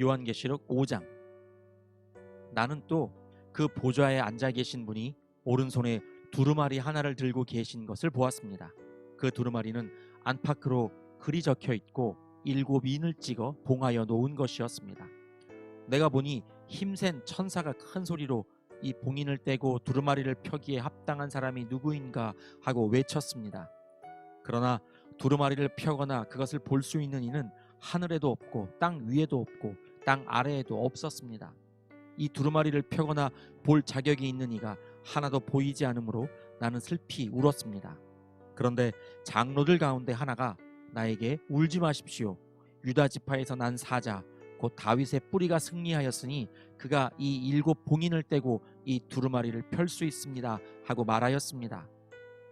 요한계시록 5장. 나는 또 그 보좌에 앉아 계신 분이 오른손에 두루마리 하나를 들고 계신 것을 보았습니다. 그 두루마리는 안팎으로 글이 적혀 있고 7인을 찍어 봉하여 놓은 것이었습니다. 내가 보니 힘센 천사가 큰 소리로 이 봉인을 떼고 두루마리를 펴기에 합당한 사람이 누구인가 하고 외쳤습니다. 그러나 두루마리를 펴거나 그것을 볼 수 있는 이는 하늘에도 없고 땅 위에도 없고 땅 아래에도 없었습니다. 이 두루마리를 펴거나 볼 자격이 있는 이가 하나도 보이지 않으므로 나는 슬피 울었습니다. 그런데 장로들 가운데 하나가 나에게 울지 마십시오. 유다 지파에서 난 사자 곧 다윗의 뿌리가 승리하였으니 그가 이 7봉인을 떼고 이 두루마리를 펼 수 있습니다 하고 말하였습니다.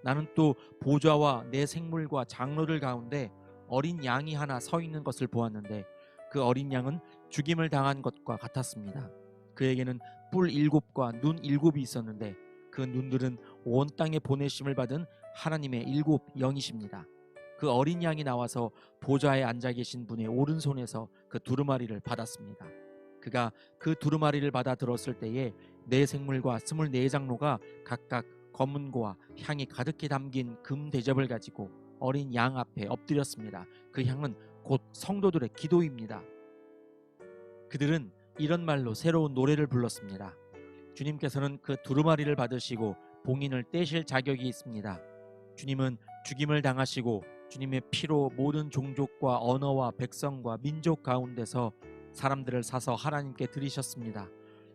나는 또 보좌와 내 생물과 장로들 가운데 어린 양이 하나 서 있는 것을 보았는데 그 어린 양은 죽임을 당한 것과 같았습니다. 그에게는 뿔 7과 눈 7이 있었는데 그 눈들은 온 땅에 보내심을 받은 하나님의 7영이십니다. 그 어린 양이 나와서 보좌에 앉아 계신 분의 오른손에서 그 두루마리를 받았습니다. 그가 그 두루마리를 받아 들었을 때에 네 생물과 24장로가 각각 검은고와 향이 가득히 담긴 금 대접을 가지고 어린 양 앞에 엎드렸습니다. 그 향은 곧 성도들의 기도입니다. 그들은 이런 말로 새로운 노래를 불렀습니다. 주님께서는 그 두루마리를 받으시고 봉인을 떼실 자격이 있습니다. 주님은 죽임을 당하시고 주님의 피로 모든 종족과 언어와 백성과 민족 가운데서 사람들을 사서 하나님께 드리셨습니다.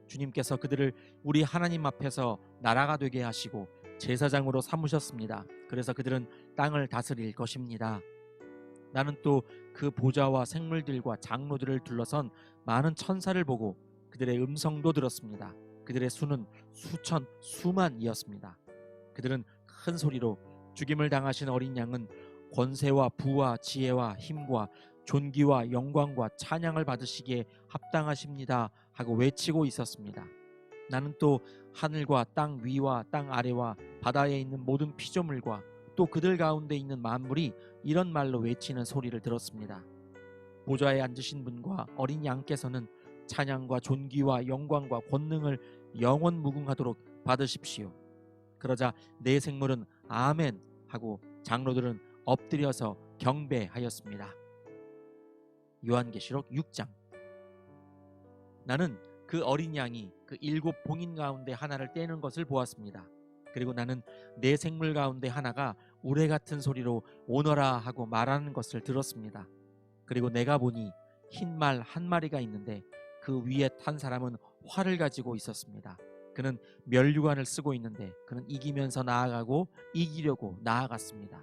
주님께서 그들을 우리 하나님 앞에서 나라가 되게 하시고 제사장으로 삼으셨습니다. 그래서 그들은 땅을 다스릴 것입니다. 나는 또 그 보좌와 생물들과 장로들을 둘러선 많은 천사를 보고 그들의 음성도 들었습니다. 그들의 수는 수천 수만이었습니다. 그들은 큰 소리로 죽임을 당하신 어린 양은 권세와 부와 지혜와 힘과 존귀와 영광과 찬양을 받으시기에 합당하십니다 하고 외치고 있었습니다. 나는 또 하늘과 땅 위와 땅 아래와 바다에 있는 모든 피조물과 또 그들 가운데 있는 만물이 이런 말로 외치는 소리를 들었습니다. 보좌에 앉으신 분과 어린 양께서는 찬양과 존귀와 영광과 권능을 영원 무궁하도록 받으십시오. 그러자 네 생물은 아멘 하고 장로들은 엎드려서 경배하였습니다. 요한계시록 6장. 나는 그 어린 양이 그 7봉인 가운데 하나를 떼는 것을 보았습니다. 그리고 나는 네 생물 가운데 하나가 우레 같은 소리로 오너라 하고 말하는 것을 들었습니다. 그리고 내가 보니 흰 말 한 마리가 있는데 그 위에 탄 사람은 활을 가지고 있었습니다. 그는 면류관을 쓰고 있는데 그는 이기면서 나아가고 이기려고 나아갔습니다.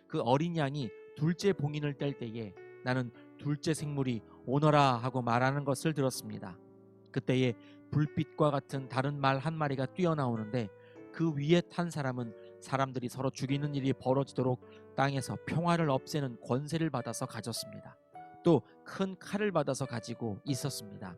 그 어린 양이 둘째 봉인을 뗄 때에 나는 둘째 생물이 오너라 하고 말하는 것을 들었습니다. 그때에 불빛과 같은 다른 말 한 마리가 뛰어나오는데 그 위에 탄 사람은 사람들이 서로 죽이는 일이 벌어지도록 땅에서 평화를 없애는 권세를 받아서 가졌습니다. 또 큰 칼을 받아서 가지고 있었습니다.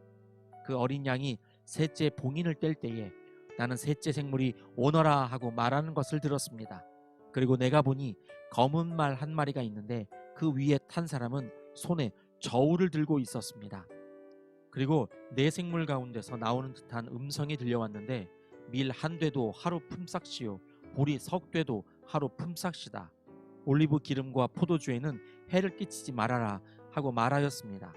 그 어린 양이 셋째 봉인을 뗄 때에 나는 셋째 생물이 오너라 하고 말하는 것을 들었습니다. 그리고 내가 보니 검은 말 한 마리가 있는데 그 위에 탄 사람은 손에 저울을 들고 있었습니다. 그리고 네 생물 가운데서 나오는 듯한 음성이 들려왔는데 밀 한 되도 하루 품삯이요 보리 석 되도 하루 품삯이다. 올리브 기름과 포도주에는 해를 끼치지 말아라 하고 말하였습니다.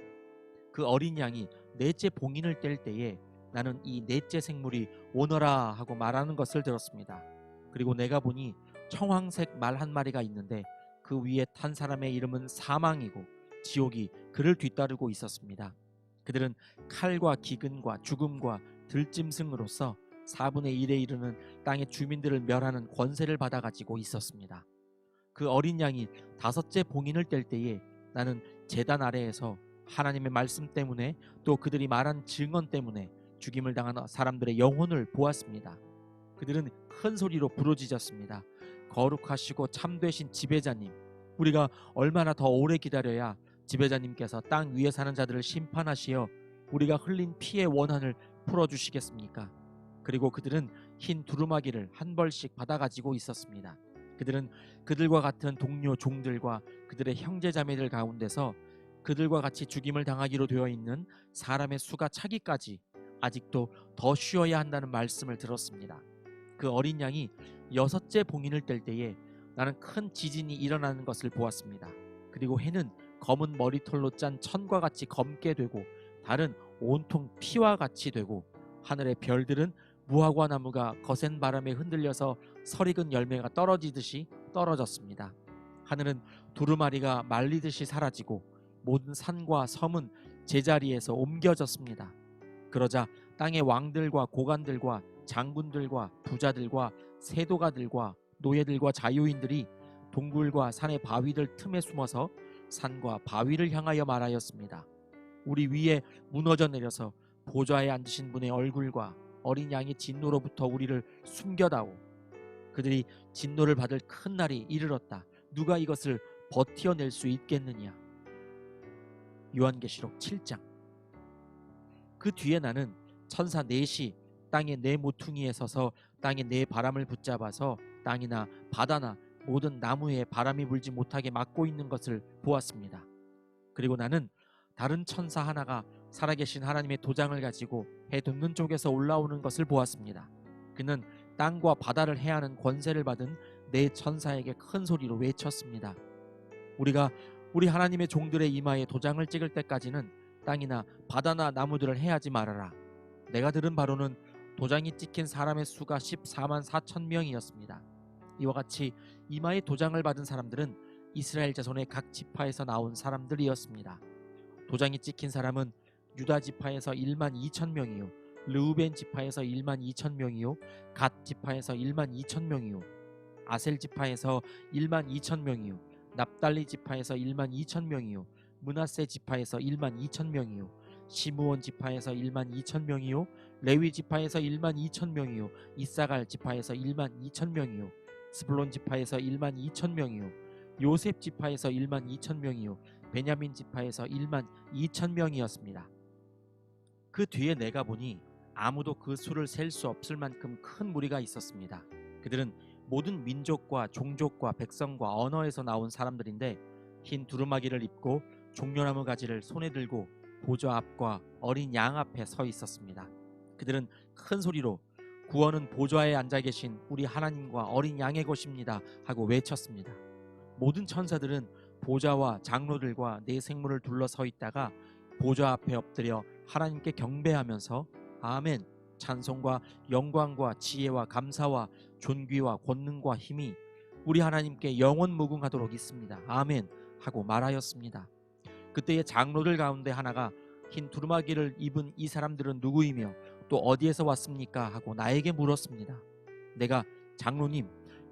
그 어린 양이 넷째 봉인을 뗄 때에 나는 이 넷째 생물이 오너라 하고 말하는 것을 들었습니다. 그리고 내가 보니 청황색 말 한 마리가 있는데 그 위에 탄 사람의 이름은 사망이고 지옥이 그를 뒤따르고 있었습니다. 그들은 칼과 기근과 죽음과 들짐승으로서 4분의 1에 이르는 땅의 주민들을 멸하는 권세를 받아가지고 있었습니다. 그 어린 양이 다섯째 봉인을 뗄 때에 나는 제단 아래에서 하나님의 말씀 때문에 또 그들이 말한 증언 때문에 죽임을 당한 사람들의 영혼을 보았습니다. 그들은 큰 소리로 부르짖었습니다. 거룩하시고 참되신 지배자님, 우리가 얼마나 더 오래 기다려야 지배자님께서 땅 위에 사는 자들을 심판하시어 우리가 흘린 피의 원한을 풀어주시겠습니까? 그리고 그들은 흰 두루마기를 한 벌씩 받아가지고 있었습니다. 그들은 그들과 같은 동료 종들과 그들의 형제자매들 가운데서 그들과 같이 죽임을 당하기로 되어 있는 사람의 수가 차기까지 아직도 더 쉬어야 한다는 말씀을 들었습니다. 그 어린 양이 여섯째 봉인을 뗄 때에 나는 큰 지진이 일어나는 것을 보았습니다. 그리고 해는 검은 머리털로 짠 천과 같이 검게 되고 달은 온통 피와 같이 되고 하늘의 별들은 무화과 나무가 거센 바람에 흔들려서 설익은 열매가 떨어지듯이 떨어졌습니다. 하늘은 두루마리가 말리듯이 사라지고 모든 산과 섬은 제자리에서 옮겨졌습니다. 그러자 땅의 왕들과 고관들과 장군들과 부자들과 세도가들과 노예들과 자유인들이 동굴과 산의 바위들 틈에 숨어서 산과 바위를 향하여 말하였습니다. 우리 위에 무너져 내려서 보좌에 앉으신 분의 얼굴과 어린 양의 진노로부터 우리를 숨겨다오. 그들이 진노를 받을 큰 날이 이르렀다. 누가 이것을 버티어낼 수 있겠느냐. 요한계시록 7장. 그 뒤에 나는 천사 넷이 땅의 네 모퉁이에 서서 땅의 네 바람을 붙잡아서 땅이나 바다나 모든 나무에 바람이 불지 못하게 막고 있는 것을 보았습니다. 그리고 나는 다른 천사 하나가 살아계신 하나님의 도장을 가지고 해 돋는 쪽에서 올라오는 것을 보았습니다. 그는 땅과 바다를 해하는 권세를 받은 네 천사에게 큰 소리로 외쳤습니다. 우리가 우리 하나님의 종들의 이마에 도장을 찍을 때까지는 땅이나 바다나 나무들을 해하지 말아라. 내가 들은 바로는 도장이 찍힌 사람의 수가 14만 4천 명이었습니다. 이와 같이 이마에 도장을 받은 사람들은 이스라엘 자손의 각 지파에서 나온 사람들이었습니다. 도장이 찍힌 사람은 유다 지파에서 1만 2천 명이요, 르우벤 지파에서 1만 2천 명이요, 갓 지파에서 1만 2천 명이요, 아셀 지파에서 1만 2천 명이요, 납달리 지파에서 1만 2천 명이요, 므낫세 지파에서 1만 2천 명이요, 시므온 지파에서 1만 2천 명이요, 레위 지파에서 1만 2천 명이요, 이사갈 지파에서 1만 2천 명이요, 스불론 지파에서 1만 2천 명이요, 요셉 지파에서 1만 2천 명이요, 베냐민 지파에서 1만 2천 명이었습니다. 그 뒤에 내가 보니 아무도 그 수를 셀 수 없을 만큼 큰 무리가 있었습니다. 그들은 모든 민족과 종족과 백성과 언어에서 나온 사람들인데 흰 두루마기를 입고 종려나무 가지를 손에 들고 보좌 앞과 어린 양 앞에 서 있었습니다. 그들은 큰 소리로 구원은 보좌에 앉아 계신 우리 하나님과 어린 양의 것입니다 하고 외쳤습니다. 모든 천사들은 보좌와 장로들과 네 생물을 둘러서 있다가 보좌 앞에 엎드려 하나님께 경배하면서 아멘, 찬송과 영광과 지혜와 감사와 존귀와 권능과 힘이 우리 하나님께 영원 무궁하도록 있습니다. 아멘 하고 말하였습니다. 그때의 장로들 가운데 하나가 흰 두루마기를 입은 이 사람들은 누구이며 또 어디에서 왔습니까? 하고 나에게 물었습니다. 내가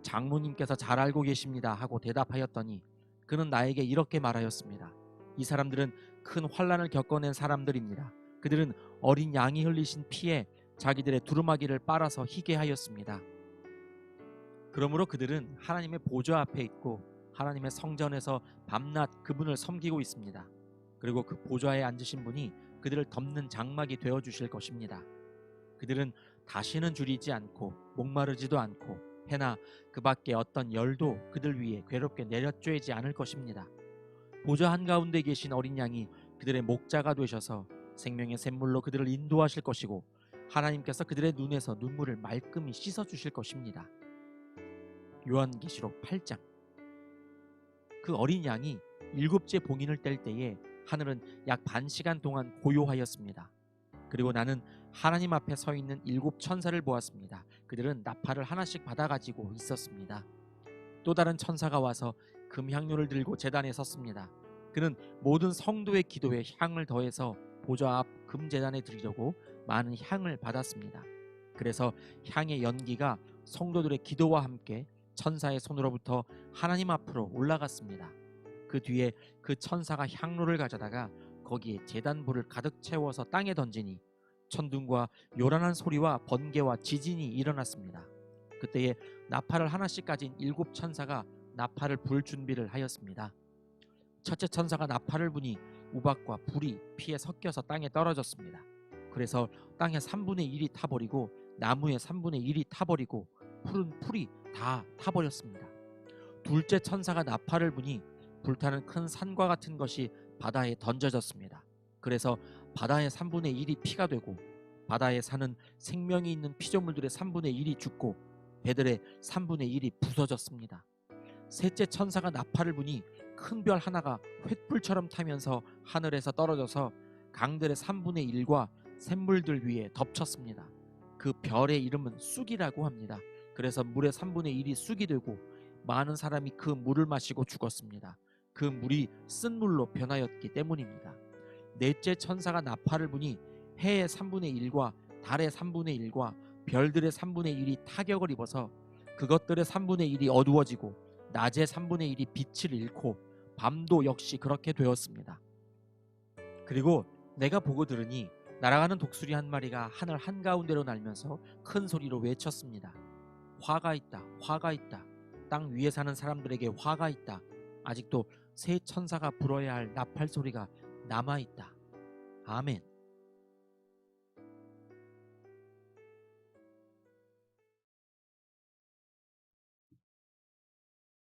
장로님께서 잘 알고 계십니다 하고 대답하였더니 그는 나에게 이렇게 말하였습니다. 이 사람들은 큰 환난을 겪어낸 사람들입니다. 그들은 어린 양이 흘리신 피에 자기들의 두루마기를 빨아서 희게 하였습니다. 그러므로 그들은 하나님의 보좌 앞에 있고 하나님의 성전에서 밤낮 그분을 섬기고 있습니다. 그리고 그 보좌에 앉으신 분이 그들을 덮는 장막이 되어 주실 것입니다. 그들은 다시는 줄이지 않고 목마르지도 않고 해나 그 밖에 어떤 열도 그들 위에 괴롭게 내려쬐지 않을 것입니다. 보좌 한가운데 계신 어린 양이 그들의 목자가 되셔서 생명의 샘물로 그들을 인도하실 것이고 하나님께서 그들의 눈에서 눈물을 말끔히 씻어 주실 것입니다. 요한계시록 8장. 그 어린 양이 일곱째 봉인을 뗄 때에 하늘은 약 반 시간 동안 고요하였습니다. 그리고 나는 하나님 앞에 서 있는 일곱 천사를 보았습니다. 그들은 나팔을 하나씩 받아가지고 있었습니다. 또 다른 천사가 와서 금향료를 들고 제단에 섰습니다. 그는 모든 성도의 기도에 향을 더해서 보좌 앞 금제단에 드리려고 많은 향을 받았습니다. 그래서 향의 연기가 성도들의 기도와 함께 천사의 손으로부터 하나님 앞으로 올라갔습니다. 그 뒤에 그 천사가 향로를 가져다가 거기에 제단불을 가득 채워서 땅에 던지니 천둥과 요란한 소리와 번개와 지진이 일어났습니다. 그때에 나팔을 하나씩 가진 일곱 천사가 나팔을 불 준비를 하였습니다. 첫째 천사가 나팔을 부니 우박과 불이 피에 섞여서 땅에 떨어졌습니다. 그래서 땅의 3분의 1이 타버리고 나무의 3분의 1이 타버리고 풀은 풀이 다 타버렸습니다. 둘째 천사가 나팔을 부니 불타는 큰 산과 같은 것이 바다에 던져졌습니다. 그래서 바다의 3분의 1이 피가 되고 바다에 사는 생명이 있는 피조물들의 3분의 1이 죽고 배들의 3분의 1이 부서졌습니다. 셋째 천사가 나팔을 부니 큰 별 하나가 횃불처럼 타면서 하늘에서 떨어져서 강들의 3분의 1과 샘물들 위에 덮쳤습니다. 그 별의 이름은 쑥이라고 합니다. 그래서 물의 3분의 1이 쑥이 되고 많은 사람이 그 물을 마시고 죽었습니다. 그 물이 쓴 물로 변하였기 때문입니다. 넷째 천사가 나팔을 부니 해의 3분의 1과 달의 3분의 1과 별들의 3분의 1이 타격을 입어서 그것들의 3분의 1이 어두워지고 낮의 3분의 1이 빛을 잃고 밤도 역시 그렇게 되었습니다. 그리고 내가 보고 들으니 날아가는 독수리 한 마리가 하늘 한가운데로 날면서 큰 소리로 외쳤습니다. 화가 있다, 화가 있다. 땅 위에 사는 사람들에게 화가 있다. 아직도 새 천사가 불어야 할 나팔 소리가 남아있다. 아멘.